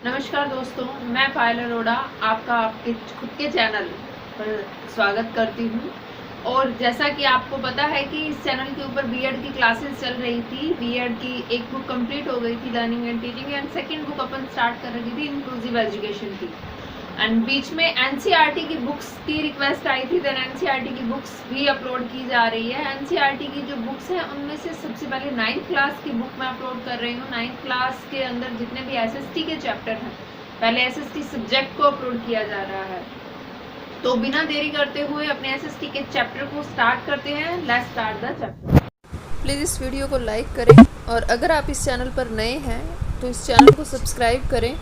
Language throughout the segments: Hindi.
नमस्कार दोस्तों, मैं पायल अरोड़ा आपका आपके खुद के चैनल पर स्वागत करती हूँ। और जैसा कि आपको पता है कि इस चैनल के ऊपर बीएड की क्लासेस चल रही थी। बीएड की एक बुक कंप्लीट हो गई थी, learning and teaching, and second book upon start कर रही थी, इंक्लूसिव एजुकेशन की। एंड बीच में एनसीईआरटी की बुक्स की रिक्वेस्ट आई थी, देन एनसीईआरटी की बुक्स भी अपलोड की जा रही है। एनसीईआरटी की जो बुक्स हैं उनमें से सबसे पहले 9th क्लास की बुक मैं अपलोड कर रही हूँ। 9th क्लास के अंदर जितने भी एसएसटी के चैप्टर हैं, पहले एसएसटी सब्जेक्ट को अपलोड किया जा रहा है। तो बिना देरी करते हुए अपने एसएसटी के चैप्टर को स्टार्ट करते हैं। Let's start the chapter. Please इस वीडियो को लाइक करें और अगर आप इस चैनल पर नए हैं तो इस चैनल को सब्सक्राइब करें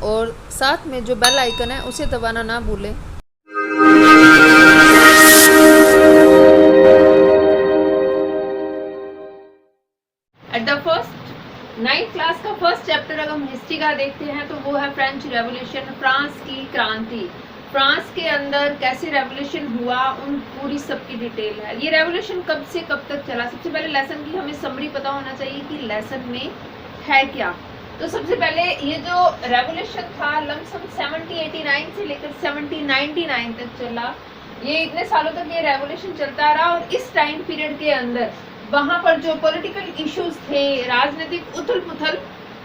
और साथ में जो बेल आइकन है उसे दबाना ना भूलें। At the first 9th class का फर्स्ट चैप्टर अगर हम हिस्ट्री का देखते हैं तो वो है फ्रेंच रेवोल्यूशन, फ्रांस की क्रांति। फ्रांस के अंदर कैसे रेवोल्यूशन हुआ, उन पूरी सबकी डिटेल है। ये रेवोल्यूशन कब से कब तक चला। सबसे पहले लेसन की हमें समरी पता होना चाहिए कि लेसन में है क्या। तो सबसे पहले ये जो रेवोल्यूशन था लमसम 1789 से लेकर 1799 तक चला। ये इतने सालों तक ये रेवोल्यूशन चलता रहा और इस टाइम पीरियड के अंदर वहां पर जो पॉलिटिकल इश्यूज थे, राजनीतिक उथल पुथल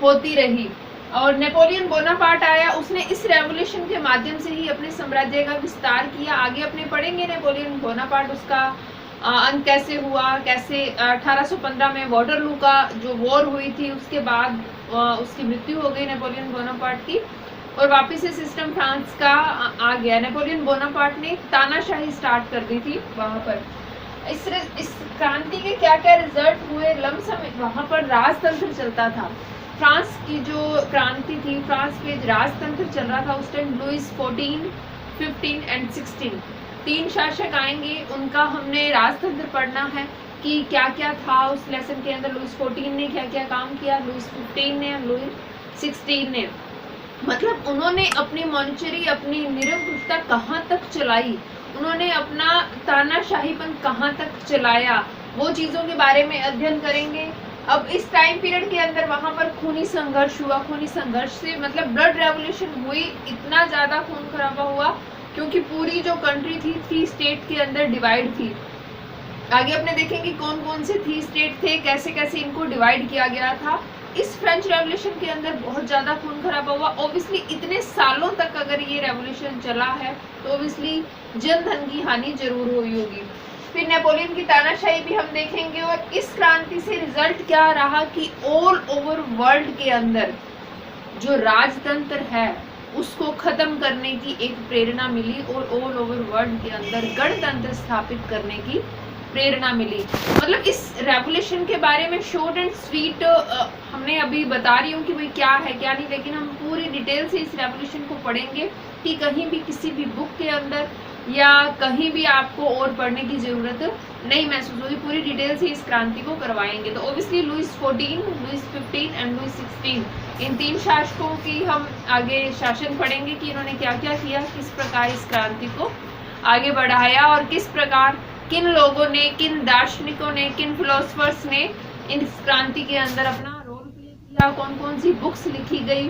होती रही। और नेपोलियन बोनापार्ट आया, उसने इस रेवोल्यूशन के माध्यम से ही अपने साम्राज्य का विस्तार किया। आगे अपने पढ़ेंगे नेपोलियन बोनापार्ट, उसका अंत कैसे हुआ, कैसे 1815 में वाटरलू का जो वॉर हुई थी उसके बाद उसकी मृत्यु हो गई नेपोलियन बोनापार्ट की और वापस से सिस्टम फ्रांस का आ गया। नेपोलियन बोनापार्ट ने तानाशाही स्टार्ट कर दी थी वहां पर। इस क्रांति के क्या क्या रिजल्ट हुए, लमसम वहां पर राजतंत्र चलता था। फ्रांस की जो क्रांति थी, फ्रांस में राजतंत्र चल रहा था उस टाइम। लुइस 14, 15 एंड 16 तीन शासक आएंगे, उनका हमने राजतंत्र पढ़ना है कि क्या क्या था उस लेसन के अंदर। लुइस 14 ने क्या क्या काम किया, लुइस 15 ने, लुइस 16 ने। मतलब उन्होंने अपनी मॉनिटरी, अपनी निरंकुशता कहाँ तक चलाई, उन्होंने अपना तानाशाहीपन कहाँ तक चलाया, वो चीज़ों के बारे में अध्ययन करेंगे। अब इस टाइम पीरियड के अंदर वहां पर खूनी संघर्ष हुआ। खूनी संघर्ष से मतलब ब्लड रेवोल्यूशन हुई, इतना ज़्यादा खून खराबा हुआ क्योंकि पूरी जो कंट्री थी 3 स्टेट के अंदर डिवाइड थी। आगे अपने देखेंगे कौन कौन से 3 स्टेट थे, कैसे कैसे इनको डिवाइड किया गया था। इस फ्रेंच रेवोल्यूशन के अंदर बहुत ज़्यादा खून खराबा हुआ। ऑब्वियसली इतने सालों तक अगर ये रेवोल्यूशन चला है तो ऑब्वियसली जन धन की हानि जरूर हुई होगी। फिर नेपोलियन की तानाशाही भी हम देखेंगे और इस क्रांति से रिजल्ट क्या रहा कि ऑल ओवर वर्ल्ड के अंदर जो राजतंत्र है उसको खत्म करने की एक प्रेरणा मिली और ऑल ओवर वर्ल्ड के अंदर गणतंत्र स्थापित करने की प्रेरणा मिली। मतलब इस रेवोल्यूशन के बारे में शॉर्ट एंड स्वीट हमने अभी बता रही हूँ कि भाई क्या है क्या नहीं, लेकिन हम पूरी डिटेल से इस रेवोल्यूशन को पढ़ेंगे कि कहीं भी किसी भी बुक के अंदर या कहीं भी आपको और पढ़ने की ज़रूरत नहीं महसूस होगी। पूरी डिटेल से इस क्रांति को करवाएंगे। तो obviously Louis 14, Louis 15 and Louis 16 इन 3 शासकों की हम आगे शासन पढ़ेंगे कि इन्होंने क्या क्या किया, किस प्रकार इस क्रांति को आगे बढ़ाया और किस प्रकार किन लोगों ने, किन दार्शनिकों ने, किन फिलोसफर्स ने इस क्रांति के अंदर अपना रोल प्ले किया, कौन कौन सी बुक्स लिखी गई,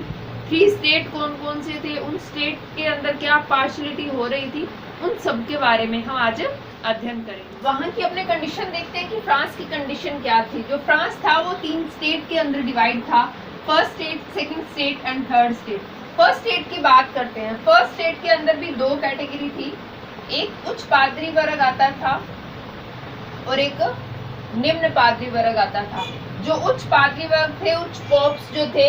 3 स्टेट कौन कौन से थे, उन स्टेट के अंदर क्या पार्शलिटी हो रही थी, उन सब के बारे में हम आज अध्ययन करेंगे। वहाँ की अपने कंडीशन देखते हैं कि फ्रांस की कंडीशन क्या थी। जो फ्रांस था वो 3 स्टेट के अंदर डिवाइड था, first state, second state and third state. First state की बात करते हैं। फर्स्ट स्टेट के अंदर भी 2 कैटेगरी थी, एक उच्च पादरी वर्ग आता था और एक निम्न पादरी वर्ग आता था। जो उच्च पादरी वर्ग थे, उच्च पोप्स जो थे,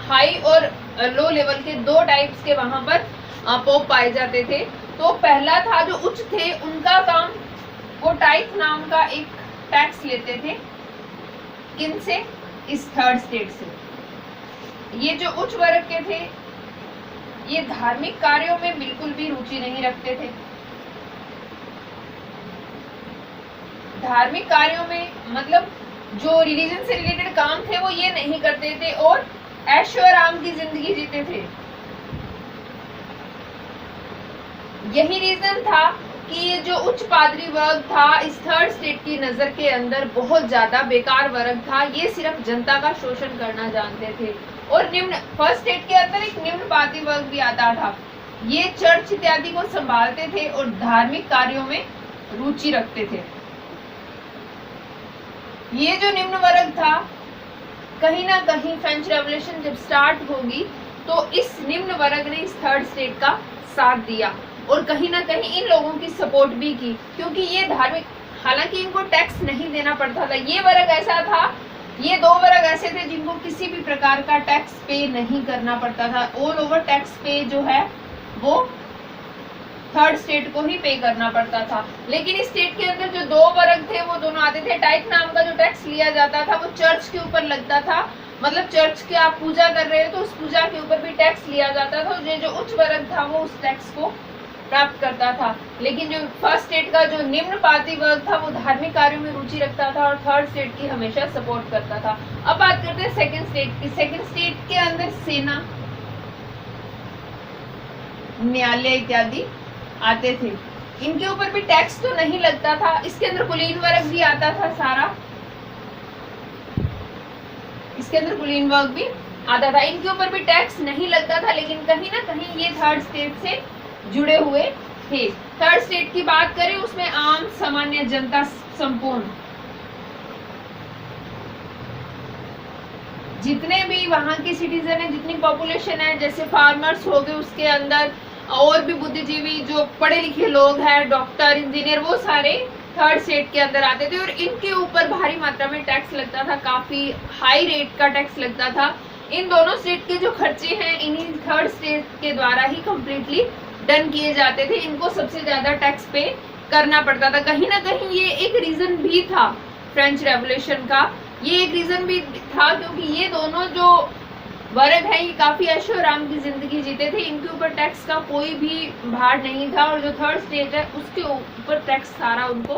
हाई और लो लेवल के 2 टाइप्स के वहां पर पोप पाए जाते थे। तो पहला था जो उच्च थे, उनका काम वो टाइप नाम का एक टैक्स लेते थे। किन से? इस थर्ड स्टेट से। ये जो उच्च वर्ग के थे ये धार्मिक कार्यों में बिल्कुल भी रुचि नहीं रखते थे। धार्मिक कार्यों में मतलब जो रिलीजन से रिलेटेड काम थे वो ये नहीं करते थे और ऐशो आराम की जिंदगी जीते थे। यही रीजन था कि ये जो उच्च पादरी वर्ग था इस थर्ड स्टेट की नजर के अंदर बहुत ज्यादा बेकार वर्ग था। ये सिर्फ जनता का शोषण करना जानते थे। और निम्न फर्स्ट स्टेट के अंदर एक निम्न पाती वर्ग भी आता था। ये चर्च इत्यादि को संभालते थे और धार्मिक कार्यों में रुचि रखते थे। ये जो निम्न वर्ग था, कहीं ना कहीं फ्रेंच रेवोल्यूशन जब स्टार्ट होगी तो इस निम्न वर्ग ने इस थर्ड स्टेट का साथ दिया और कहीं ना कहीं इन लोगों की सपोर्ट भी की, क्योंकि ये धार्मिक, हालांकि इनको टैक्स नहीं देना पड़ता था। ये वर्ग ऐसा था, ये दो वर्ग ऐसे थे जिनको किसी भी प्रकार का टैक्स पे नहीं करना पड़ता था। ऑल ओवर टैक्स पे जो है वो थर्ड स्टेट को ही पे करना पड़ता था। लेकिन इस स्टेट के अंदर जो दो वर्ग थे वो दोनों आते थे। टाइप नाम का जो टैक्स लिया जाता था वो चर्च के ऊपर लगता था, मतलब चर्च के आप पूजा कर रहे हो तो उस पूजा के ऊपर भी टैक्स लिया जाता था। ये जो उच्च वर्ग था वो उस टैक्स को प्राप्त करता था। लेकिन जो फर्स्ट स्टेट का जो निम्न पाती वर्ग था वो धार्मिक कार्यों में रुचि रखता था और थर्ड स्टेट की हमेशा सपोर्ट करता था। अब बात करते हैं सेकंड स्टेट की। सेकंड स्टेट के अंदर सेना, न्यायालय इत्यादि आते थे। इनके ऊपर भी टैक्स तो नहीं लगता था। इसके अंदर कुलीन वर्ग भी आता था सारा, इसके अंदर कुलीन वर्ग भी आता था। इनके ऊपर भी टैक्स नहीं लगता था, लेकिन कहीं ना कहीं ये थर्ड स्टेट से जुड़े हुए थे। थर्ड स्टेट की बात करें उसमें आम सामान्य जनता संपूर्ण, जितने भी वहां के सिटीजन है, जितनी पॉपुलेशन है, जैसे फार्मर्स हो गए, उसके अंदर और भी बुद्धिजीवी जो पढ़े लिखे लोग हैं, डॉक्टर, इंजीनियर, वो सारे थर्ड स्टेट के अंदर आते थे और इनके ऊपर भारी मात्रा में टैक्स लगता था। काफी हाई रेट का टैक्स लगता था। इन दोनों स्टेट के जो खर्चे हैं इन्हीं थर्ड स्टेट के द्वारा ही कंप्लीटली डन किए जाते थे। इनको सबसे ज्यादा टैक्स पे करना पड़ता था। कहीं ना कहीं ये एक रीजन भी था फ्रेंच रेवोल्यूशन का, ये एक रीजन भी था क्योंकि ये दोनों जो वर्ग है ये काफी ऐशो आराम की जिंदगी जीते थे। इनके ऊपर टैक्स का कोई भी भार नहीं था और जो थर्ड स्टेट है उसके ऊपर टैक्स सारा उनको।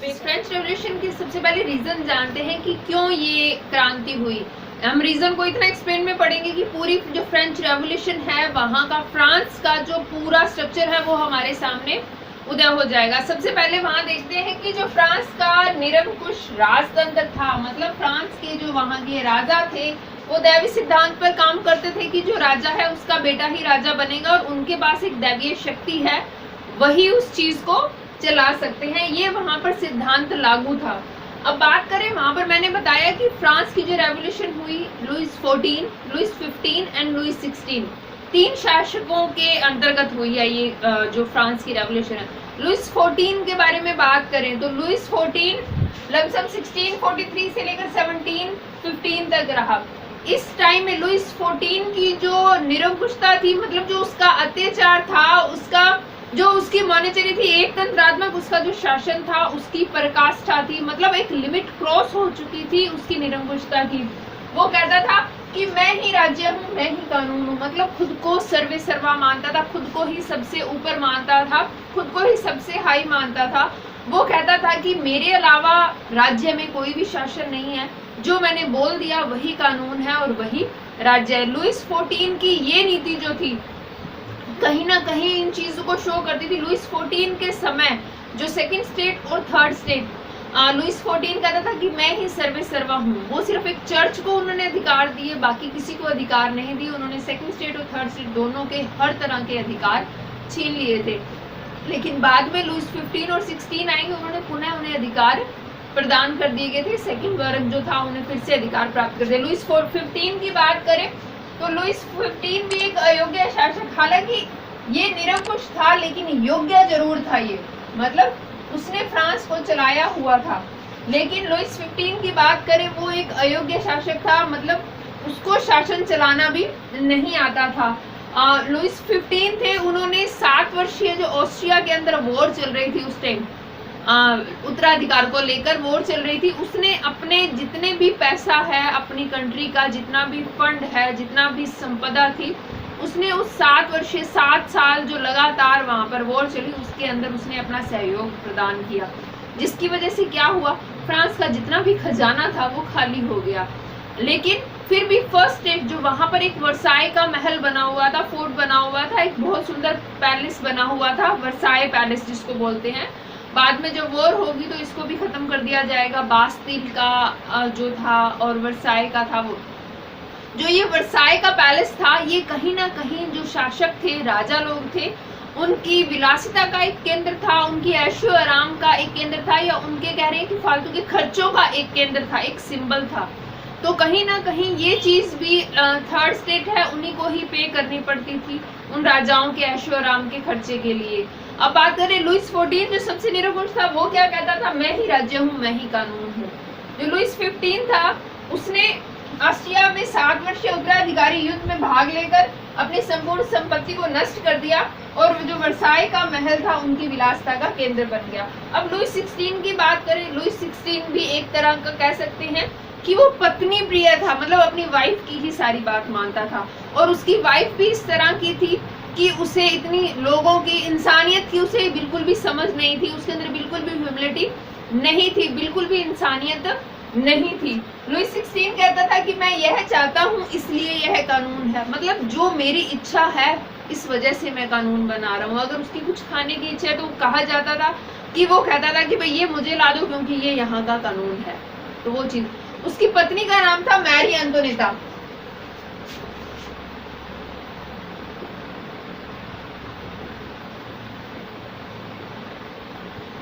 फ्रेंच रेवोल्यूशन के सबसे पहले रीजन जानते हैं कि क्यों ये क्रांति हुई। हम रीजन को इतना एक्सप्लेन में पढ़ेंगे कि पूरी जो फ्रेंच रेवोल्यूशन है वहां का, फ्रांस का जो पूरा स्ट्रक्चर है वो हमारे सामने उदय हो जाएगा। सबसे पहले वहां देखते हैं कि जो फ्रांस का निरंकुश राजतंत्र था, मतलब फ्रांस के जो वहां के राजा थे वो दैवी सिद्धांत पर काम करते थे कि जो राजा है उसका बेटा ही राजा बनेगा और उनके पास एक दैवीय शक्ति है, वही उस चीज को चला सकते हैं। ये वहां पर सिद्धांत लागू था। अब बात करें वहां पर, मैंने बताया कि फ्रांस की जो रेवोल्यूशन हुई, लुइस 14, लुइस 15 एंड लुइस 16, तीन शासकों के अंतर्गत हुई है ये जो फ्रांस की रेवोल्यूशन है। लुइस 14 के बारे में बात करें तो लुइस 14 लगभग 1643 से लेकर 1715 तक रहा। इस टाइम में लुइस 14 की जो निरंकुशता थी, मतलब जो उसका अत्याचार था, उसका जो उसकी मॉनिटरी थी, एक तंत्रात्मक उसका जो शासन था, उसकी पराकाष्ठा थी, मतलब एक लिमिट क्रॉस हो चुकी थी उसकी निरंकुशता की। वो कहता था कि मैं ही राज्य हूँ, मैं ही कानून हूँ, मतलब खुद को सर्वे सर्वा मानता था, खुद को ही सबसे ऊपर मानता था, खुद को ही सबसे हाई मानता था। वो कहता था कि मेरे अलावा राज्य में कोई भी शासन नहीं है, जो मैंने बोल दिया वही कानून है और वही राज्य है। लुइस 14 की ये नीति जो थी कहीं ना कहीं इन चीजों को शो करती थी। लुइस 14 के समय जो सेकंड स्टेट और थर्ड स्टेट, लुइस 14 कहता था कि मैं ही सर्वे सर्वा हूँ। वो सिर्फ एक चर्च को उन्होंने अधिकार दिए, बाकी किसी को अधिकार नहीं दिए। उन्होंने सेकंड स्टेट और थर्ड स्टेट दोनों के हर तरह के अधिकार छीन लिए थे। लेकिन बाद में लुइस 15 और 16 आएंगे, उन्होंने पुनः उन्हें अधिकार प्रदान कर दिए गए थे। सेकंड वर्ग जो था उन्हें फिर से अधिकार प्राप्त कर दिया। लुइस 15 की बात करें तो लुइस 15 भी एक अयोग्य शासक, हालांकि ये निरंकुश था लेकिन योग्य जरूर था ये, मतलब उसने फ्रांस को चलाया हुआ था। लेकिन लुइस 15 की बात करें वो एक अयोग्य शासक था, मतलब उसको शासन चलाना भी नहीं आता था। लुइस 15 थे, उन्होंने 7 वर्षीय जो ऑस्ट्रिया के अंदर वॉर चल रही थी उस टाइम, उत्तराधिकार को लेकर वॉर चल रही थी, उसने अपने जितने भी पैसा है, अपनी कंट्री का जितना भी फंड है, जितना भी संपदा थी, उसने उस 7 साल जो लगातार वहां पर वॉर चली उसके अंदर उसने अपना सहयोग प्रदान किया, जिसकी वजह से क्या हुआ, फ्रांस का जितना भी खजाना था वो खाली हो गया। लेकिन फिर भी फर्स्ट स्टेट जो वहां पर एक वर्साई का महल बना हुआ था, फोर्ट बना हुआ था, एक बहुत सुंदर पैलेस बना हुआ था, वर्साई पैलेस जिसको बोलते हैं। बाद में जब वॉर होगी तो इसको भी खत्म कर दिया जाएगा। बास्तिल का जो था और वर्साई का था वो, जो ये वर्साई का पैलेस था, ये कहीं ना कहीं जो शासक थे, राजा लोग थे, उनकी विलासिता का एक केंद्र था, उनकी ऐशो आराम का एक केंद्र था, या उनके कह रहे हैं कि फालतू के खर्चों का एक केंद्र था, एक सिंबल था। तो कहीं ना कहीं ये चीज भी थर्ड स्टेट है, उन्हीं को ही पे करनी पड़ती थी उन राजाओं के ऐशो आराम के खर्चे के लिए। अब बात करें लुइस 14 जो सबसे निरंकुश था, वो क्या कहता था, मैं ही राज्य हूँ, मैं ही कानून हूँ। जो लुइस 15 था, उसने ऑस्ट्रिया में 7 वर्षीय उत्तराधिकारी युद्ध में भाग लेकर अपनी संपूर्ण संपत्ति को नष्ट कर दिया, और जो वर्साई का महल था उनकी विलासिता का केंद्र बन गया। अब लुइस 16 की बात करें, लुइस 16 भी एक तरह का कह सकते हैं कि वो पत्नी प्रिय था, मतलब अपनी वाइफ की ही सारी बात मानता था, और उसकी वाइफ भी इस तरह की थी कि उसे इतनी लोगों की इंसानियत की उसे बिल्कुल भी समझ नहीं थी, उसके अंदर बिल्कुल भी ह्यूमिलिटी नहीं थी, बिल्कुल भी इंसानियत नहीं थी। लुइस 16 कहता था कि मैं यह चाहता हूँ इसलिए यह कानून है, मतलब जो मेरी इच्छा है इस वजह से मैं कानून बना रहा हूँ। अगर उसकी कुछ खाने की इच्छा है तो कहा जाता था कि वो कहता था कि भाई ये मुझे ला दो क्योंकि ये यहाँ का कानून है। तो वो चीज, उसकी पत्नी का नाम था मैरी एंटोनेटा।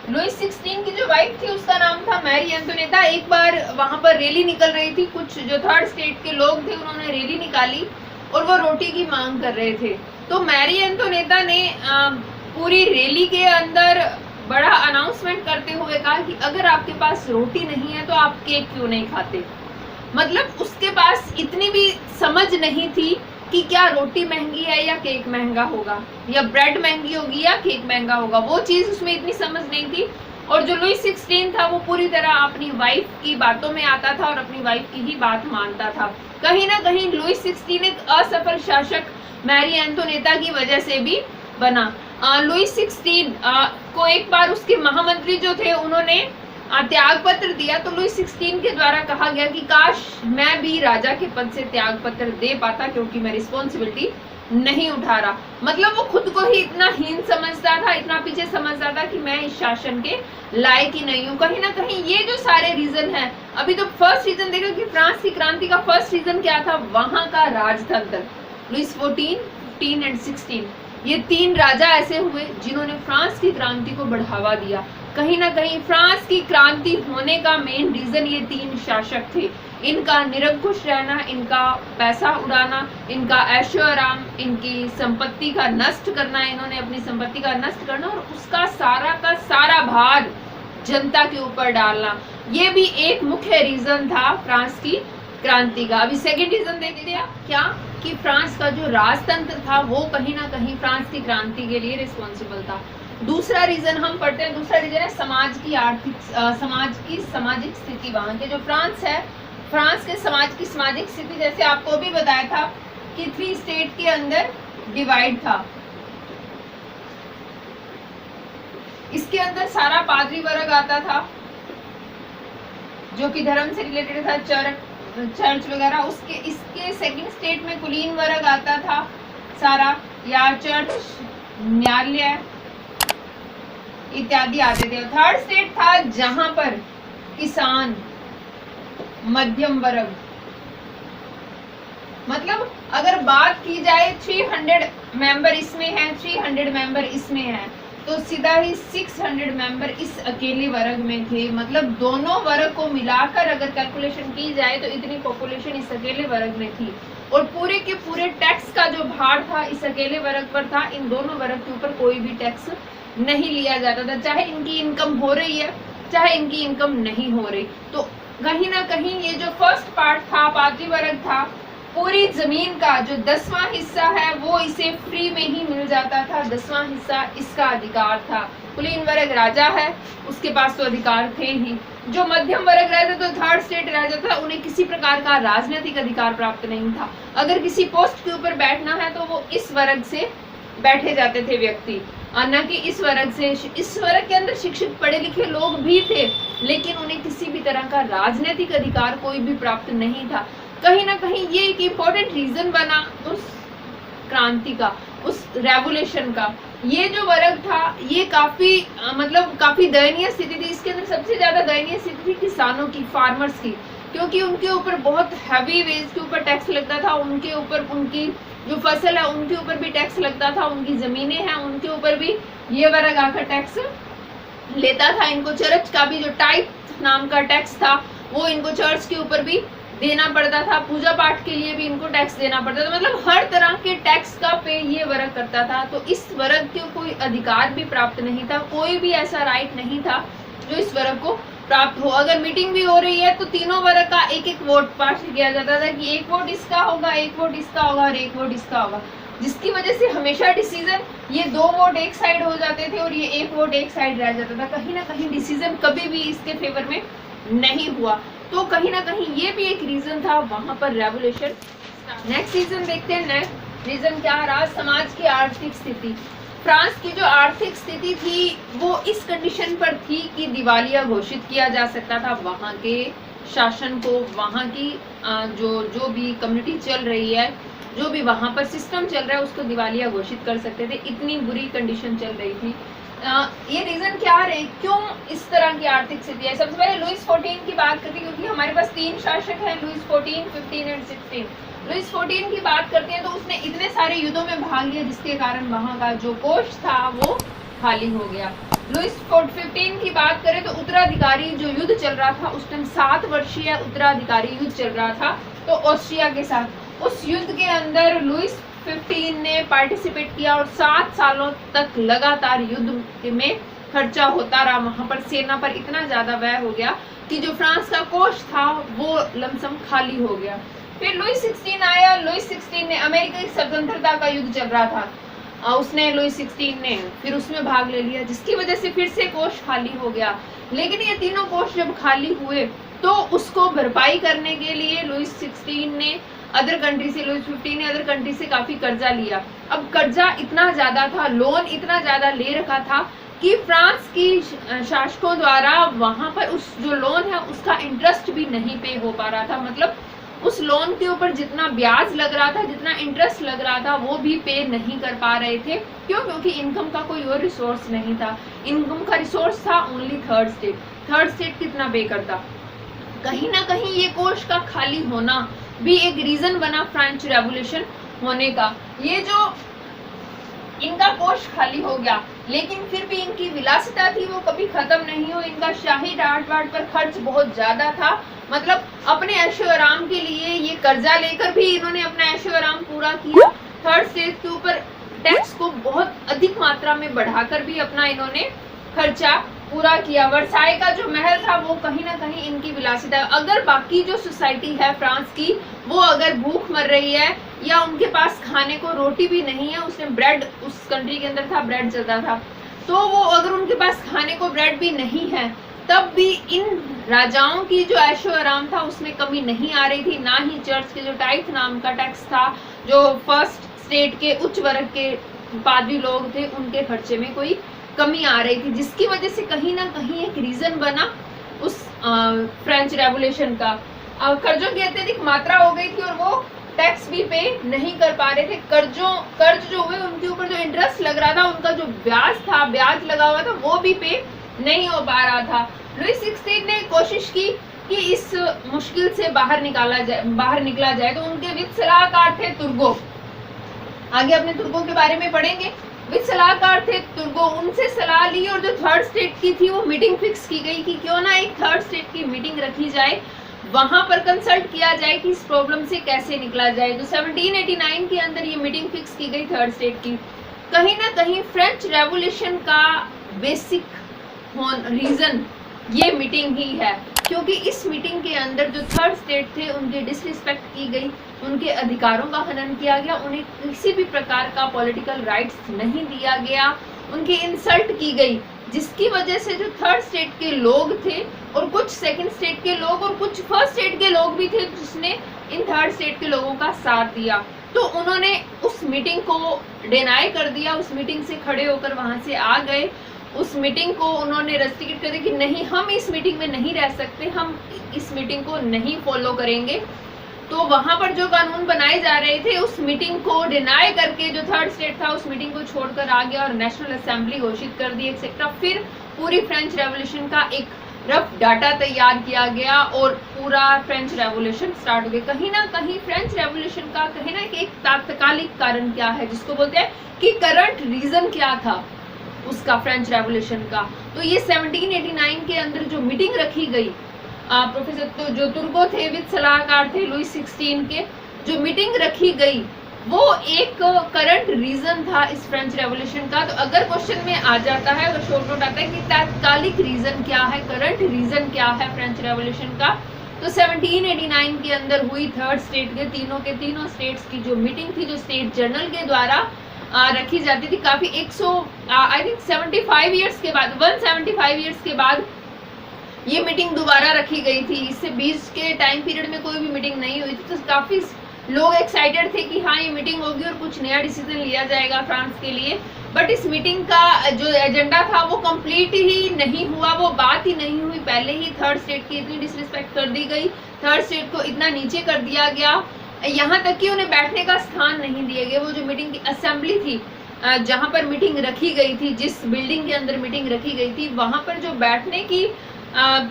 लुइस 16 की जो वाइफ थी उसका नाम था मैरी एंटोनेटा। एक बार वहां पर रैली निकल रही थी, कुछ जो थर्ड स्टेट के लोग थे उन्होंने रैली निकाली और वो रोटी की मांग कर रहे थे। तो मैरी एंटोनेटा ने पूरी रैली के अंदर बड़ा अनाउंसमेंट करते हुए कहा कि अगर आपके पास रोटी नहीं है तो आप केक क्यों नहीं खाते। मतलब उसके पास इतनी भी समझ नहीं थी कि क्या रोटी महंगी है या केक महंगा होगा, या ब्रेड महंगी होगी या केक महंगा होगा, वो चीज उसमें इतनी समझ नहीं थी। और जो लुइस 16 था वो पूरी तरह अपनी वाइफ की बातों में आता था और अपनी वाइफ की ही बात मानता था। कहीं ना कहीं लुइस 16 एक असफल शासक मैरी एंटोनेटा की वजह से भी बना। लुइस 16 को एक बार उसके महामंत्री जो थे उन्होंने त्याग पत्र दिया, तो लुइस 16 के द्वारा कहा गया कि काश मैं भी राजा के पद से त्याग पत्र दे पाता क्योंकि मैं रिस्पॉन्सिबिलिटी नहीं उठा रहा। मतलब वो खुद को ही इतना हीन समझता था, इतना पीछे समझता था कि मैं इस शासन के लायक ही नहीं हूँ। कहीं ना कहीं ये जो सारे रीजन है, अभी तो फर्स्ट रीजन देखो कि फ्रांस की क्रांति का फर्स्ट रीजन क्या था, वहां का राजतंत्र। लुइस 14, 15 एंड 16 ये 3 राजा ऐसे हुए जिन्होंने फ्रांस की क्रांति को बढ़ावा दिया। कहीं ना कहीं फ्रांस की क्रांति होने का मेन रीजन ये 3 शासक थे। इनका निरंकुश रहना, इनका पैसा उड़ाना, इनका ऐशो आराम, इनकी संपत्ति का नष्ट करना, इन्होंने अपनी संपत्ति का नष्ट करना और उसका सारा का सारा भार जनता के ऊपर डालना, ये भी एक मुख्य रीजन था फ्रांस की क्रांति का। अभी सेकेंड रीजन देख लिया क्या, कि फ्रांस का जो राजतंत्र था वो कहीं ना कहीं फ्रांस की क्रांति के लिए रिस्पॉन्सिबल था। दूसरा रीजन हम पढ़ते हैं, दूसरा रीजन है समाज की सामाजिक स्थिति। वहां के जो फ्रांस है, फ्रांस के समाज की सामाजिक स्थिति, जैसे आपको भी बताया था कि 3 स्टेट के अंदर डिवाइड था। इसके अंदर सारा पादरी वर्ग आता था जो कि धर्म से रिलेटेड था, चर्च वगैरह। उसके इसके सेकंड स्टेट में कुलीन वर्ग आता था सारा, या चर्च, न्यायालय इत्यादि आते थे। थर्ड स्टेट था जहां पर किसान, मध्यम वर्ग, मतलब अगर बात की जाए 300 मेंबर इसमें है, 300 मेंबर इसमें है, तो सीधा ही 600 मेंबर इस अकेले वर्ग में थे। मतलब दोनों वर्ग को मिलाकर अगर कैलकुलेशन की जाए तो इतनी पॉपुलेशन इस अकेले वर्ग में थी। और पूरे के पूरे टैक्स का जो भार था इस अकेले वर्ग पर था। इन दोनों वर्ग के ऊपर कोई भी टैक्स नहीं लिया जाता था, चाहे इनकी इनकम हो रही है चाहे इनकी इनकम नहीं हो रही। तो कहीं ना कहीं ये जो फर्स्ट पार्ट था, पादरी वर्ग था, पूरी जमीन का जो 10वां हिस्सा है वो इसे फ्री में ही मिल जाता था, 10वां हिस्सा इसका अधिकार था। कुलीन वर्ग राजा है, उसके पास तो अधिकार थे ही। जो मध्यम वर्ग रहता तो थर्ड स्टेट रह जाता, उन्हें किसी प्रकार का राजनीतिक अधिकार प्राप्त नहीं था। अगर किसी पोस्ट के ऊपर बैठना है तो वो इस वर्ग से बैठे जाते थे व्यक्ति, न कि इस वर्ग से। इस वर्ग के अंदर शिक्षित पढ़े लिखे लोग भी थे, लेकिन उन्हें किसी भी तरह का राजनीतिक अधिकार कोई भी प्राप्त नहीं था। कहीं ना कहीं ये एक इम्पोर्टेंट रीजन बना उस क्रांति का, उस रेवोल्यूशन का। ये जो वर्ग था ये काफी दयनीय स्थिति थी। इसके अंदर सबसे ज्यादा दयनीय स्थिति थी किसानों की, फार्मर्स की। क्योंकि उनके ऊपर बहुत हैवी वेज के ऊपर टैक्स लगता था, उनके ऊपर उनकी जो फसल है उनके ऊपर भी टैक्स लगता था, उनकी जमीनें हैं उनके ऊपर भी ये वर्ग आकर टैक्स लेता था। इनको चर्च का भी जो टाइप नाम का टैक्स था वो इनको चर्च के ऊपर भी देना पड़ता था, पूजा पाठ के लिए भी इनको टैक्स देना पड़ता था। मतलब हर तरह के टैक्स का पे ये वर्ग करता था। तो इस वर्ग को कोई अधिकार भी प्राप्त नहीं था, कोई भी ऐसा राइट नहीं था जो इस वर्ग को प्राप्त हो। अगर मीटिंग भी हो रही है तो तीनों वर्ग का एक एक वोट पास किया जाता था कि एक वोट इसका होगा, एक वोट इसका होगा और एक वोट इसका होगा, जिसकी वजह से हमेशा डिसीजन ये 2 वोट एक साइड हो जाते थे और ये 1 वोट एक साइड रह जाता था। कहीं ना कहीं डिसीजन कभी भी इसके फेवर में नहीं हुआ। तो कहीं ना कहीं ये भी एक रीजन था वहां पर रेवोल्यूशन। नेक्स्ट रीजन देखते हैं। नेक्स्ट रीजन क्या रहा? समाज की आर्थिक स्थिति। फ्रांस की जो आर्थिक स्थिति थी वो इस कंडीशन पर थी कि दिवालिया घोषित किया जा सकता था वहां के शासन को, वहां की जो भी कम्युनिटी चल रही है, जो भी वहां पर सिस्टम चल रहा है उसको दिवालिया घोषित कर सकते थे। इतनी बुरी कंडीशन चल रही थी। ये रीजन क्या रहे, क्यों इस तरह की आर्थिक स्थिति है? सबसे पहले लुइस 14 की बात करते हैं, क्योंकि हमारे पास 3 शासक हैं, लुइस 14, 15 एंड 16। लुइस 14 की बात करते हैं तो उसने इतने सारे युद्धों में भाग लिया जिसके कारण वहां का जो कोष था वो खाली हो गया। लुइस 15 की बात करें तो उत्तराधिकारी जो युद्ध चल रहा था उस टाइम 7 वर्षीय उत्तराधिकारी युद्ध चल रहा था तो ऑस्ट्रिया के साथ। उस युद्ध के अंदर लुइस 15 ने पार्टिसिपेट किया और 7 सालों तक लगातार युद्ध में खर्चा होता रहा। वहां पर सेना पर इतना ज्यादा व्यय हो गया कि जो फ्रांस का कोष था वो लमसम खाली हो गया। फिर लुइस 16 आया। लुइस 16 ने अमेरिका की स्वतंत्रता का युद्ध चल रहा था, उसने लुइस 16 ने फिर उसमें भाग ले लिया, जिसकी वजह से फिर से कोष खाली हो गया। लेकिन ये तीनों कोष जब खाली हुए तो उसको भरपाई करने के लिए लुइस 16 ने अदर कंट्री से, लुइस 15 ने अदर कंट्री से काफी कर्जा लिया। अब कर्जा इतना ज्यादा था, लोन इतना ज्यादा ले रखा था कि फ्रांस की शासकों द्वारा वहां पर उस जो लोन है उसका इंटरेस्ट भी नहीं पे हो पा रहा था। मतलब उस लोन के ऊपर जितना ब्याज लग रहा था, जितना इंटरेस्ट लग रहा था, वो भी पे नहीं कर पा रहे थे। क्यों? क्योंकि इनकम का कोई और रिसोर्स नहीं था। इनकम का रिसोर्स था only third state. Third state कितना पे करता? कहीं ना कहीं ये कोष का खाली होना भी एक रीजन बना फ्रेंच रेवोल्यूशन होने का। ये जो इनका कोष खाली हो गया, लेकिन फिर भी इनकी विलासिता थी वो कभी खत्म नहीं हो। इनका शाही डाट वाट पर खर्च बहुत ज्यादा था। मतलब अपने ऐशो आराम के लिए ये कर्जा लेकर भी इन्होंने अपना ऐशो आराम पूरा किया। थर्ड स्टेट के ऊपर टैक्स को बहुत अधिक मात्रा में बढ़ाकर भी अपना इन्होंने खर्चा पूरा किया। वर्साई का जो महल था वो कहीं ना कहीं इनकी विलासिता। अगर बाकी जो सोसाइटी है फ्रांस की वो अगर भूख मर रही है या उनके पास खाने को रोटी भी नहीं है, उसने ब्रेड उस कंट्री के अंदर था, ब्रेड चलता था, तो वो अगर उनके पास खाने को ब्रेड भी नहीं है तब भी इन राजाओं की जो ऐशो आराम था उसमें कमी नहीं आ रही थी। ना ही चर्च के जो टाइप नाम का टैक्स था, जो फर्स्ट स्टेट के उच्च वर्ग के पादरी लोग थे, उनके खर्चे में कोई कमी आ रही थी, जिसकी वजह से कहीं ना कहीं एक रीजन बना उस फ्रेंच रेवोल्यूशन का। कर्जों की अत्यधिक मात्रा हो गई थी और वो टैक्स भी पे नहीं कर पा रहे थे। कर्ज जो हुए उनके ऊपर जो इंटरेस्ट लग रहा था, उनका जो ब्याज था, ब्याज लगा हुआ था, वो भी पे नहीं हो पा रहा था। लुइस 16 ने कोशिश की कि इस मुश्किल से बाहर निकला जाए। तो उनके वित्त सलाहकार थे तुर्गो। आगे अपने तुर्गो के बारे में पढ़ेंगे। वित्त सलाहकार थे तुर्गो, उनसे सलाह ली और जो थर्ड स्टेट की थी वो मीटिंग फिक्स की गई कि क्यों ना एक थर्ड स्टेट की मीटिंग रखी जाए, वहां पर कंसल्ट किया जाए कि इस प्रॉब्लम से कैसे निकला जाए। तो 1789 के अंदर ये मीटिंग फिक्स की गई थर्ड स्टेट की। कहीं ना कहीं फ्रेंच रेवोल्यूशन का बेसिक रीजन ये मीटिंग ही है, क्योंकि इस मीटिंग के अंदर जो थर्ड स्टेट थे उनकी डिसरिस्पेक्ट की गई, उनके अधिकारों का हनन किया गया, उन्हें किसी भी प्रकार का पॉलिटिकल राइट्स नहीं दिया गया, उनकी इंसल्ट की गई, जिसकी वजह से जो थर्ड स्टेट के लोग थे और कुछ सेकंड स्टेट के लोग और कुछ फर्स्ट स्टेट के लोग भी थे जिसने इन थर्ड स्टेट के लोगों का साथ दिया। तो उन्होंने उस मीटिंग को डिनाई कर दिया, उस मीटिंग से खड़े होकर वहां से आ गए। उस मीटिंग को उन्होंने रेस्ट्रिक्ट कर दिया कि नहीं, हम इस मीटिंग में नहीं रह सकते, हम इस मीटिंग को नहीं फॉलो करेंगे। तो वहां पर जो कानून बनाए जा रहे थे उस मीटिंग को डिनाई करके जो थर्ड स्टेट था उस मीटिंग को छोड़कर आ गया और नेशनल असेंबली घोषित कर दी एक्सेट्रा। फिर पूरी फ्रेंच रेवोल्यूशन का एक रफ डाटा तैयार किया गया और पूरा फ्रेंच रेवोल्यूशन स्टार्ट हो गया। कहीं ना कहीं फ्रेंच रेवोल्यूशन का कहीं ना कि एक तात्कालिक कारण क्या है, जिसको बोलते हैं कि करंट रीजन क्या था उसका, फ्रेंच रेवोल्यूशन का। तो ये 1789 के अंदर जो मीटिंग रखी गई, प्रोफेसर जो तुर्गो थे विद सलाहकार थे लुई 16 के, जो मीटिंग रखी गई वो एक करंट रीजन था इस फ्रेंच रेवोल्यूशन का। तो अगर क्वेश्चन में आ जाता है तो शॉर्ट नोट आता है कि तात्कालिक रीजन क्या है, करंट रीजन क्या है फ्रेंच रेवोल्यूशन का। तो 1789 के अंदर हुई थर्ड स्टेट के तीनों स्टेट्स की जो मीटिंग थी, जो स्टेट जनरल के द्वारा रखी जाती थी काफी 175 ईयर्स के बाद, 175 ईयर्स के बाद ये मीटिंग दोबारा रखी गई थी। इससे 20 के टाइम पीरियड में कोई भी मीटिंग नहीं हुई थी। तो काफी लोग एक्साइटेड थे कि हाँ ये मीटिंग होगी और कुछ नया डिसीजन लिया जाएगा फ्रांस के लिए। बट इस मीटिंग का जो एजेंडा था वो कंप्लीट ही नहीं हुआ, वो बात ही नहीं हुई। पहले ही थर्ड स्टेट की इतनी डिसरिस्पेक्ट कर दी गई, थर्ड स्टेट को इतना नीचे कर दिया गया, यहाँ तक कि उन्हें बैठने का स्थान नहीं दिए गए। वो जो मीटिंग की असेंबली थी, जहाँ पर मीटिंग रखी गई थी, जिस बिल्डिंग के अंदर मीटिंग रखी गई थी, वहाँ पर जो बैठने की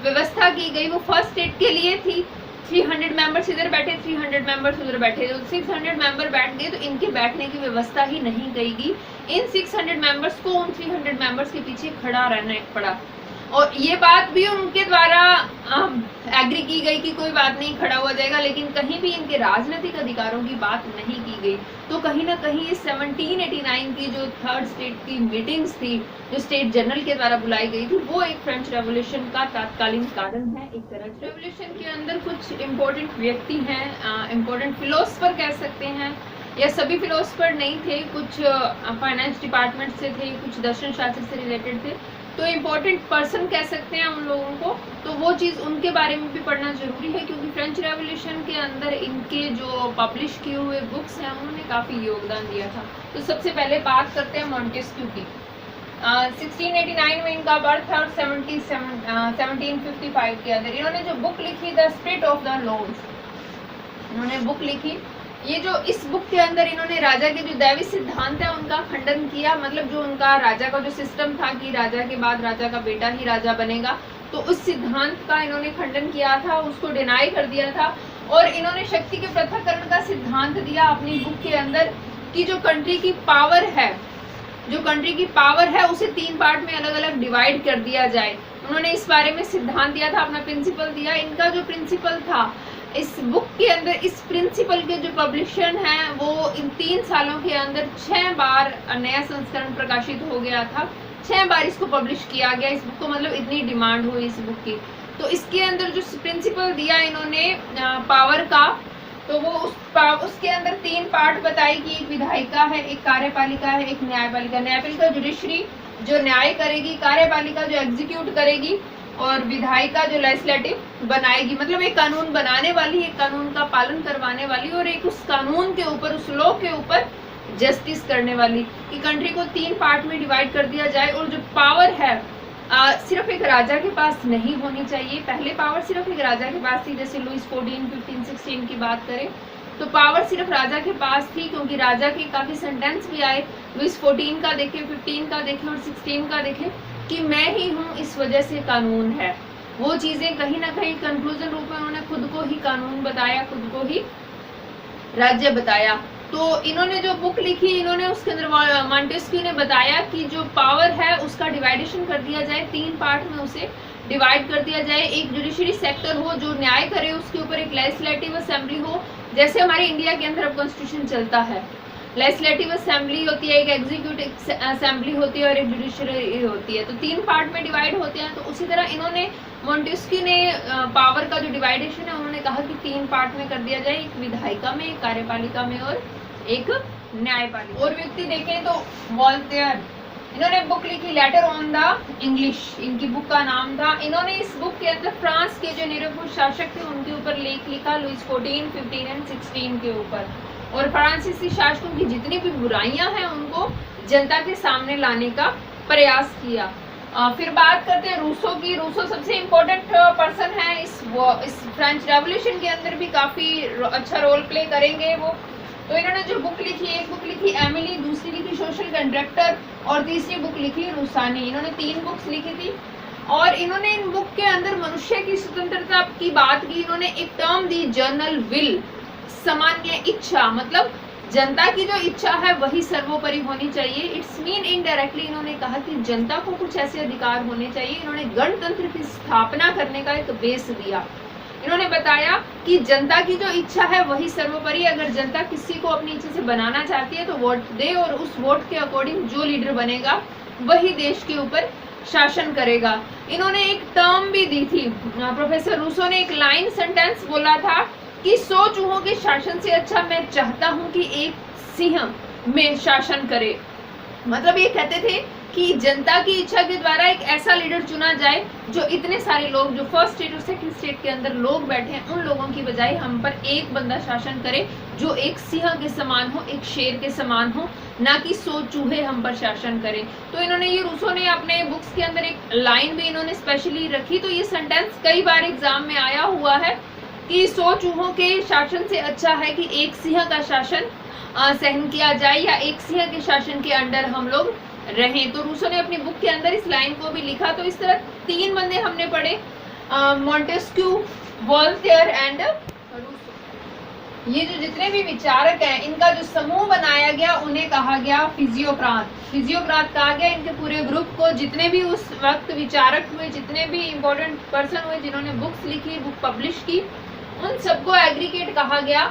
व्यवस्था की गई वो फर्स्ट स्टेट के लिए थी। 300 मेंबर्स इधर बैठे, 300 मेंबर्स उधर बैठे, तो 600 मेंबर बैठ गए। तो इनके बैठने की व्यवस्था ही नहीं करेगी। इन 600 मेंबर्स को उन 300 मेंबर्स के पीछे खड़ा रहना पड़ा। और ये बात भी उनके द्वारा एग्री की गई कि कोई बात नहीं, खड़ा हुआ जाएगा, लेकिन कहीं भी इनके राजनीतिक अधिकारों की बात नहीं की गई। तो कहीं ना कहीं 1789 की जो थर्ड स्टेट की मीटिंग्स थी, जो स्टेट जनरल के द्वारा बुलाई गई थी, वो एक फ्रेंच रेवोल्यूशन का तात्कालीन कारण है। एक तरह रेवोल्यूशन के अंदर कुछ इम्पोर्टेंट व्यक्ति हैं, इम्पोर्टेंट फिलोसफर कह सकते हैं, या सभी फिलोसफर नहीं थे, कुछ फाइनेंस डिपार्टमेंट से थे, कुछ दर्शन शास्त्र से रिलेटेड थे। तो इम्पोर्टेंट पर्सन कह सकते हैं उन लोगों को। तो वो चीज़ उनके बारे में भी पढ़ना जरूरी है, क्योंकि फ्रेंच रेवोल्यूशन के अंदर इनके जो पब्लिश किए हुए बुक्स हैं उन्होंने काफ़ी योगदान दिया था। तो सबसे पहले बात करते हैं मॉन्टेस्क्यू की। 1689 में इनका बर्थ था और 1755 के अंदर इन्होंने जो बुक लिखी the spirit of the laws, इन्होंने बुक लिखी। ये जो इस बुक के अंदर इन्होंने राजा के जो दैवी सिद्धांत है उनका खंडन किया। मतलब जो उनका राजा का जो सिस्टम था कि राजा के बाद राजा का बेटा ही राजा बनेगा, तो उस सिद्धांत का इन्होंने खंडन किया था, उसको डिनाई कर दिया था। और इन्होंने शक्ति के पृथक्करण का सिद्धांत दिया अपनी बुक के अंदर कि जो कंट्री की पावर है, जो कंट्री की पावर है उसे 3 पार्ट में अलग अलग डिवाइड कर दिया जाए। उन्होंने इस बारे में सिद्धांत दिया था, अपना प्रिंसिपल दिया। इनका जो प्रिंसिपल था इस बुक के अंदर, इस प्रिंसिपल के जो पब्लिशन है वो इन 3 सालों के अंदर 6 बार नया संस्करण प्रकाशित हो गया था। 6 बार इसको पब्लिश किया गया इस बुक को, मतलब इतनी डिमांड हुई इस बुक की। तो इसके अंदर जो प्रिंसिपल दिया इन्होंने पावर का, तो वो उसके अंदर 3 पार्ट बताए कि एक विधायिका है, एक कार्यपालिका है, एक न्यायपालिका। न्यायपालिका जुडिशरी जो न्याय करेगी, कार्यपालिका जो एग्जीक्यूट करेगी, और विधायिका जो लेजिस्लेटिव बनाएगी, मतलब एक कानून बनाने वाली, एक कानून का पालन करवाने वाली, और एक उस कानून के ऊपर, उस लॉ के ऊपर जस्टिस करने वाली। कि कंट्री को 3 पार्ट में डिवाइड कर दिया जाए। और जो पावर है सिर्फ एक राजा के पास नहीं होनी चाहिए। पहले पावर सिर्फ एक राजा के पास थी, जैसे लुईस 14, 15, 16 की बात करें तो पावर सिर्फ राजा के पास थी, क्योंकि राजा के काफ़ी सेंटेंस भी आए। लुईस 14 का देखें, 15 का देखें और 16 का देखें कि मैं ही हूँ, इस वजह से कानून है। वो चीज़ें कहीं ना कहीं कंक्लूजन रूप में उन्होंने खुद को ही कानून बताया, खुद को ही राज्य बताया। तो इन्होंने जो बुक लिखी, इन्होंने उसके अंदर मॉन्टेस्क्यू ने बताया कि जो पावर है उसका डिवाइडेशन कर दिया जाए, 3 पार्ट में उसे डिवाइड कर दिया जाए। एक जुडिशरी सेक्टर हो जो न्याय करे, उसके ऊपर एक लेजिस्लेटिव असेंबली हो, जैसे हमारे इंडिया के अंदर अब कॉन्स्टिट्यूशन चलता है। लेजिस्लेटिव असेंबली होती है, एक एग्जीक्यूटिव असेंबली होती है और एक जुडिशरी होती है। तो 3 पार्ट में डिवाइड होते हैं। तो उसी तरह इन्होंने मॉन्टेस्क्यू ने पावर का जो डिवाइडेशन है उन्होंने कहा कि 3 पार्ट में कर दिया जाए, एक विधायिका में, एक कार्यपालिका में और एक न्यायपालिका। और व्यक्ति देखें तो वॉल्टेयर, इन्होंने बुक लिखी लेटर ऑन द इंग्लिश, इनकी बुक का नाम था। इन्होंने इस बुक के अंदर फ्रांस के जो निरंकुश शासक थे उनके ऊपर लेख लिखा, लुईस 14, 15 एंड 16 के ऊपर। और फ्रांसीसी शासकों की जितनी भी बुराइयां हैं उनको जनता के सामने लाने का प्रयास किया। फिर बात करते हैं रूसो की। रूसो सबसे इम्पोर्टेंट पर्सन है इस फ्रेंच रेवोल्यूशन के अंदर, भी काफ़ी अच्छा रोल प्ले करेंगे वो। तो इन्होंने जो बुक लिखी, एक बुक लिखी एमिली, दूसरी लिखी सोशल कंडक्टर और तीसरी बुक लिखी रूसानी। इन्होंने 3 बुक्स लिखी थी। और इन्होंने इन बुक के अंदर मनुष्य की स्वतंत्रता की बात की। इन्होंने एक टर्म दी जर्नल विल, सामान्य इच्छा, मतलब जनता की जो इच्छा है वही सर्वोपरि होनी चाहिए। इट्स मीन इनडायरेक्टली इन्होंने कहा कि जनता को कुछ ऐसे अधिकार होने चाहिए। इन्होंने गणतंत्र की स्थापना करने का एक बेस दिया। इन्होंने बताया कि जनता की जो इच्छा है वही सर्वोपरि। अगर जनता किसी को अपनी इच्छा से बनाना चाहती है तो वोट दे, और उस वोट के अकॉर्डिंग जो लीडर बनेगा वही देश के ऊपर शासन करेगा। इन्होंने एक टर्म भी दी थी। प्रोफेसर रूसो ने एक लाइन सेंटेंस बोला था कि 100 चूहों के शासन से अच्छा मैं चाहता हूं कि एक सिंह में शासन करे। मतलब ये कहते थे कि जनता की इच्छा के द्वारा एक ऐसा लीडर चुना जाए जो इतने सारे लोग, जो फर्स्ट स्टेट और सेकंड स्टेट के अंदर लोग बैठे हैं, उन लोगों की बजाय हम पर एक बंदा शासन करे जो एक सिंह के समान हो, एक शेर के समान हो, ना कि 100 चूहे हम पर शासन करें। तो इन्होंने, ये रूसो ने अपने बुक्स के अंदर एक लाइन भी इन्होंने स्पेशली रखी। तो ये सेंटेंस कई बार एग्जाम में आया हुआ है कि 100 चूहों के शासन से अच्छा है कि एक सिंह का शासन सहन किया जाए, या एक सिंह के शासन के अंडर हम लोग रहें। तो रूसो ने अपनी बुक के अंदर इस लाइन को भी लिखा। तो इस तरह 3 बंदे हमने पढ़े, मॉन्टेस्क्यू, वॉल्टेयर एंड रूसो। ये जो जितने भी विचारक हैं, इनका जो समूह बनाया गया उन्हें कहा गया फिजियोक्रात। फिजियोक्रात कहा गया इनके पूरे ग्रुप को, जितने भी उस वक्त विचारक हुए, जितने भी इम्पोर्टेंट पर्सन हुए जिन्होंने बुक्स लिखी, बुक पब्लिश की, उन सबको एग्रीगेट कहा गया,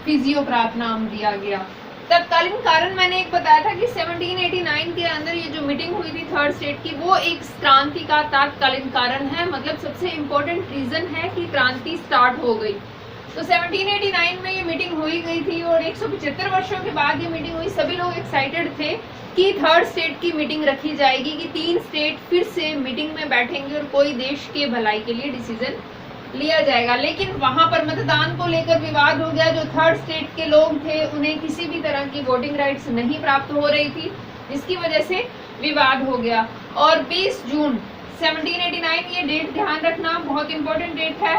फिजियोक्रात नाम दिया गया। तत्कालीन कारण मैंने एक बताया था कि 1789 के अंदर ये जो मीटिंग हुई थी थर्ड स्टेट की, वो एक क्रांति का तत्कालीन कारण है। मतलब सबसे इम्पोर्टेंट रीजन है कि क्रांति स्टार्ट हो गई। तो 1789 में ये मीटिंग हुई गई थी, और 175 वर्षों के बाद ये मीटिंग हुई। सभी लोग एक्साइटेड थे कि थर्ड स्टेट की मीटिंग रखी जाएगी, कि 3 स्टेट फिर से मीटिंग में बैठेंगे और कोई देश के भलाई के लिए डिसीजन लिया जाएगा। लेकिन वहां पर मतदान को लेकर विवाद हो गया। जो थर्ड स्टेट के लोग थे उन्हें किसी भी तरह की वोटिंग राइट्स नहीं प्राप्त हो रही थी, जिसकी वजह से विवाद हो गया। और 20 जून 1789, ये डेट ध्यान रखना, बहुत इंपॉर्टेंट डेट है।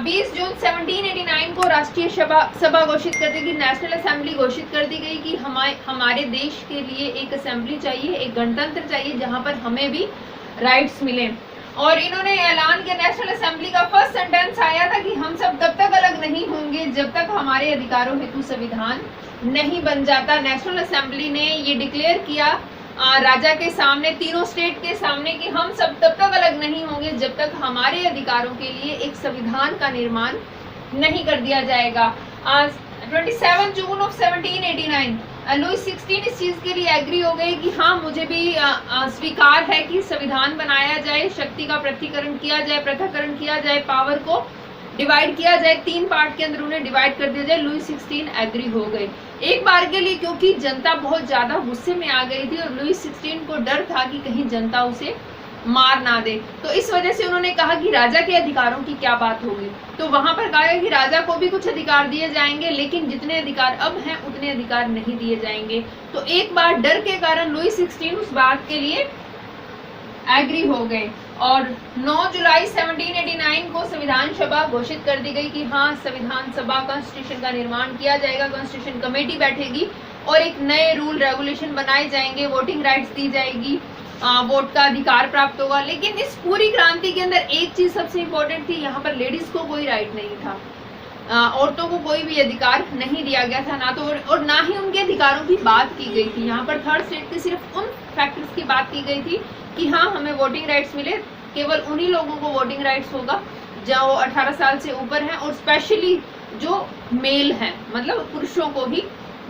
20 जून 1789 को राष्ट्रीय सभा घोषित कर दी गई, नेशनल असेंबली घोषित कर दी गई कि हमारे देश के लिए एक असेंबली चाहिए, एक गणतंत्र चाहिए जहां पर हमें भी राइट्स मिले। और इन्होंने ऐलान किया, नेशनल असेंबली का फर्स्ट सेंटेंस आया था कि हम सब तब तक अलग नहीं होंगे जब तक हमारे अधिकारों हेतु संविधान नहीं बन जाता। नेशनल असेंबली ने ये डिक्लेयर किया राजा के सामने, तीनों स्टेट के सामने, कि हम सब तब तक अलग नहीं होंगे जब तक हमारे अधिकारों के लिए एक संविधान का निर्माण नहीं कर दिया जाएगा। 27 जून ऑफ 1789 लुई 16 इस चीज के लिए एग्री हो गए कि हाँ, मुझे भी स्वीकार है कि संविधान बनाया जाए, शक्ति का पृथकीकरण किया जाए, पृथक्करण किया जाए, पावर को डिवाइड किया जाए, 3 पार्ट के अंदर उन्हें डिवाइड कर दिया जाए। लुई 16 एग्री हो गए एक बार के लिए, क्योंकि जनता बहुत ज्यादा गुस्से में आ गई थी और लुई 16 को डर था कि कहीं जनता उसे मार ना दे। तो इस वजह से उन्होंने कहा कि राजा के अधिकारों की क्या बात होगी। तो वहां पर कहा कि राजा को भी कुछ अधिकार दिए जाएंगे, लेकिन जितने अधिकार अब हैं उतने अधिकार नहीं दिए जाएंगे। तो एक बार डर के कारण लुई 16 उस बात के लिए एग्री हो गए। और 9 जुलाई 1789 को संविधान सभा घोषित कर दी गई कि हाँ, संविधान सभा, कॉन्स्टिट्यूशन का निर्माण किया जाएगा, कॉन्स्टिट्यूशन कमेटी बैठेगी और एक नए रूल रेगुलेशन बनाए जाएंगे, वोटिंग राइट्स दी जाएगी, वोट का अधिकार प्राप्त होगा। लेकिन इस पूरी क्रांति के अंदर एक चीज सबसे इम्पोर्टेंट थी, यहाँ पर लेडीज को कोई राइट नहीं था, औरतों को कोई भी अधिकार नहीं दिया गया था, ना तो और ना ही उनके अधिकारों की बात की गई थी। यहाँ पर थर्ड स्टेट की सिर्फ उन फैक्टर्स की बात की गई थी कि हाँ, हमें वोटिंग राइट्स मिले, केवल उन्हीं लोगों को वोटिंग राइट्स होगा जो 18 साल से ऊपर हैं, और स्पेशली जो मेल हैं, मतलब पुरुषों को ही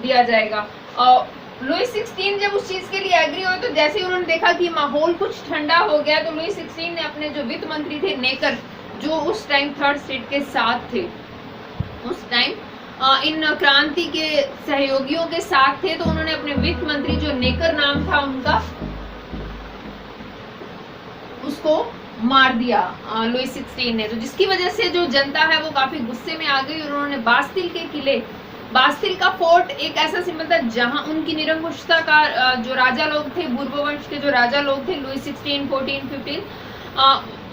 दिया जाएगा। और लुई 16 जब उस चीज के लिए एग्री हुए, तो जैसे ही उन्होंने देखा कि माहौल कुछ ठंडा हो गया, तो लुई 16 ने अपने जो वित्त मंत्री थे नेकर, जो उस टाइम थर्ड स्टेट के साथ थे, उस टाइम इन क्रांति के सहयोगियों के साथ थे, तो उन्होंने अपने वित्त मंत्री, जो नेकर नाम था उनका, उसको मार दिया लुई 16 ने। तो जिसकी वजह से जो जनता है वो काफी गुस्से में आ गई और उन्होंने बास्तिल के किले, बास्तिल का फोर्ट एक ऐसा सिंबल था जहां उनकी निरंकुशता का जो राजा लोग थे, पूर्व वंश के जो राजा लोग थे, लुई 16, 14, 15,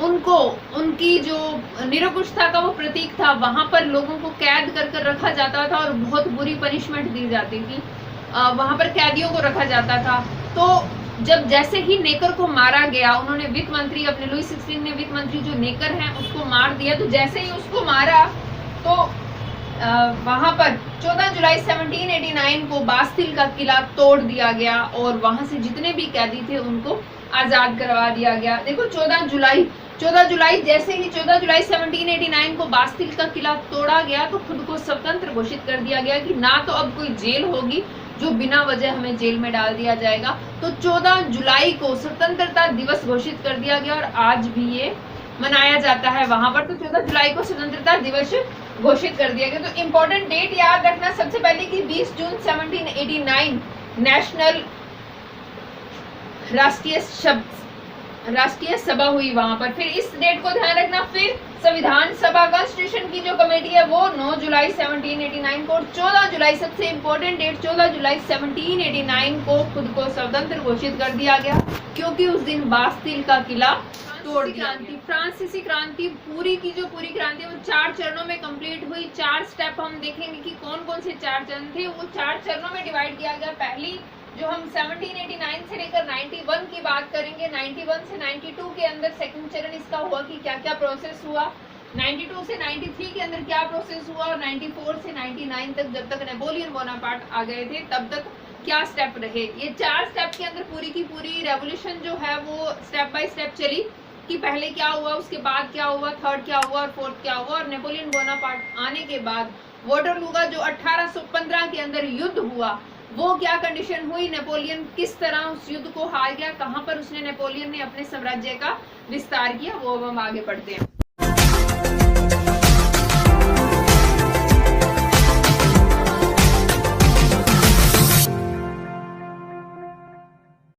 उनको उनकी जो निरंकुशता का वो प्रतीक था, वहां पर लोगों को कैद कर रखा जाता था और बहुत बुरी पनिशमेंट दी जाती थी, वहां पर कैदियों को रखा जाता था। तो जब जैसे ही नेकर को मारा गया, उन्होंने वित्त मंत्री, अपने लुई 16 ने वित्त मंत्री जो नेकर हैं उसको मार दिया। तो जैसे ही उसको मारा तो वहां पर 14 जुलाई 1789 को बास्तिल का किला तोड़ दिया गया और वहां से जितने भी कैदी थे उनको आजाद करवा दिया गया। देखो 14 जुलाई जैसे ही 14 जुलाई 1789 को बास्तिल का किला तोड़ा गया तो खुद को स्वतंत्र घोषित कर दिया गया कि ना तो अब कोई जेल होगी जो बिना वजह हमें जेल में डाल दिया जाएगा। तो 14 जुलाई को स्वतंत्रता दिवस घोषित कर दिया गया और आज भी ये मनाया जाता है वहां पर। तो 14 जुलाई को स्वतंत्रता दिवस घोषित कर दिया गया। तो इम्पोर्टेंट डेट याद रखना, सबसे पहले कि 20 जून 1789 नेशनल राष्ट्रीय सभा हुई वहां पर। फिर इस डेट को ध्यान रखना। फिर संविधान सभा कॉन्स्टिट्यूशन की जो कमेटी है वो 9 जुलाई 1789 को, और 14 जुलाई सबसे इम्पोर्टेंट डेट 14 जुलाई 1789 को खुद को स्वतंत्र घोषित कर दिया गया क्योंकि उस दिन बास्तिल का किला तोड़ दिया गया। फ्रांसीसी क्रांति पूरी की जो पूरी क्रांति है वो 4 चरणों में कंप्लीट हुई। 4 स्टेप हम देखेंगे कि कौन कौन से 4 चरण थे। वो 4 चरणों में डिवाइड किया गया। पहली जो हम 1789 से लेकर 91 की बात करेंगे, 91 से 92 के अंदर सेकंड चरण इसका हुआ कि क्या क्या प्रोसेस हुआ, 92 से 93 के अंदर क्या प्रोसेस हुआ, और 94 से 99 तक जब तक नेपोलियन बोनापार्ट आ गए थे तब तक क्या स्टेप रहे। ये 4 स्टेप के अंदर पूरी की पूरी रेवोल्यूशन जो है वो स्टेप बाय स्टेप चली कि पहले क्या हुआ, उसके बाद क्या हुआ, थर्ड क्या हुआ और फोर्थ क्या हुआ। और नेपोलियन बोनापार्ट आने के बाद वाटरलू का जो 1815 के अंदर युद्ध हुआ वो क्या कंडीशन हुई, नेपोलियन किस तरह उस युद्ध को हार गया, कहां पर उसने नेपोलियन ने अपने साम्राज्य का विस्तार किया, वो अब हम आगे पढ़ते हैं।